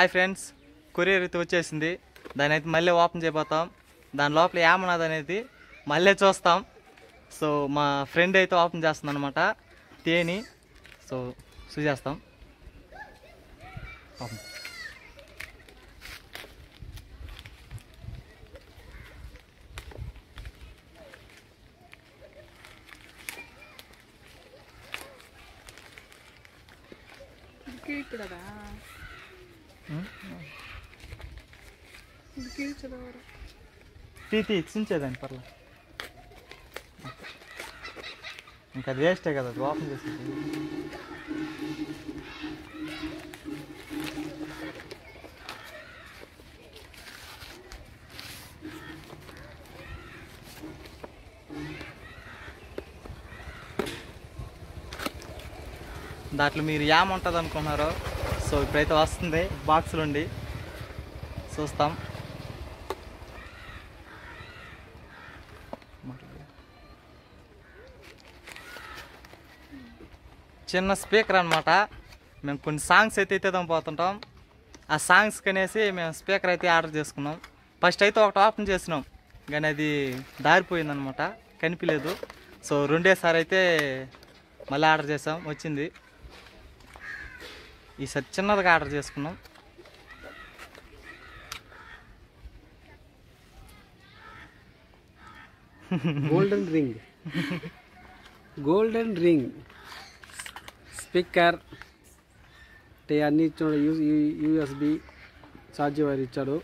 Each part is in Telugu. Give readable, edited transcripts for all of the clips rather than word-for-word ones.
హాయ్ ఫ్రెండ్స్, కొరియర్ అయితే వచ్చేసింది. దాని అయితే మళ్ళీ ఓపెన్ చేయబోతాం. దాని లోపల ఏమన్నది అనేది మళ్ళీ చూస్తాం. సో మా ఫ్రెండ్ అయితే ఓపెన్ చేస్తుంది అనమాట, తేని. సో చూసేస్తాం. తీతి ఇచ్చించేదండి పర్లేదు, ఇంకా అది వేస్టే కదా, అది ఓపెన్ చేసేది. దాంట్లో మీరు ఏముంటుంది అనుకున్నారో, సో ఇప్పుడైతే వస్తుంది బాక్సులు ఉండి చూస్తాం. చిన్న స్పీకర్ అనమాట. మేము కొన్ని సాంగ్స్ అయితే ఎత్తేదాం పోతుంటాం. ఆ సాంగ్స్కి అనేసి మేము స్పీకర్ అయితే ఆర్డర్ చేసుకున్నాం. ఫస్ట్ అయితే ఒకటి ఓపెన్ చేసినాం, కానీ అది దారిపోయిందనమాట, కనిపించలేదు. సో రెండేసారి అయితే మళ్ళీ ఆర్డర్ చేసాం, వచ్చింది. ఈసారి చిన్నదిగా ఆర్డర్ చేసుకున్నాం. గోల్డెన్ రింగ్ స్పీకర్ అంటే అన్ని ఇచ్చాడు. యూఎస్బి ఛార్జర్ వైర్ ఇచ్చాడు.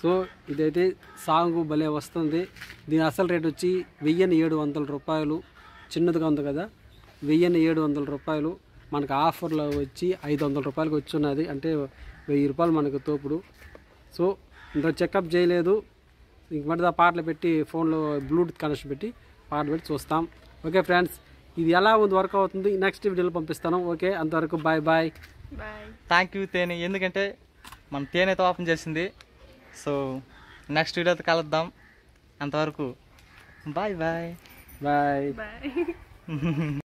సో ఇదైతే సాంగ్ భలే వస్తుంది. దీని అసలు రేట్ వచ్చి 1700 రూపాయలు. చిన్నదిగా ఉంది కదా, 1700 రూపాయలు. మనకు ఆఫర్లో వచ్చి 500 రూపాయలకి వచ్చి ఉన్నది, అంటే 1000 రూపాయలు మనకు తోపుడు. సో ఇంత చెకప్ చేయలేదు, ఇంక మధ్య పాటలు పెట్టి ఫోన్లో బ్లూటూత్ కనెక్షన్ పెట్టి పాట పెట్టి చూస్తాం. ఓకే ఫ్రెండ్స్, ఇది ఎలా ఉంది, వర్క్ అవుతుంది, నెక్స్ట్ వీడియోలో పంపిస్తాను. ఓకే, అంతవరకు బాయ్ బాయ్. థ్యాంక్ యూ తేని, ఎందుకంటే మన తేనె అయితే ఓపెన్ చేసింది. సో నెక్స్ట్ వీడియోతో కలుద్దాం. అంతవరకు బాయ్ బాయ్ బాయ్.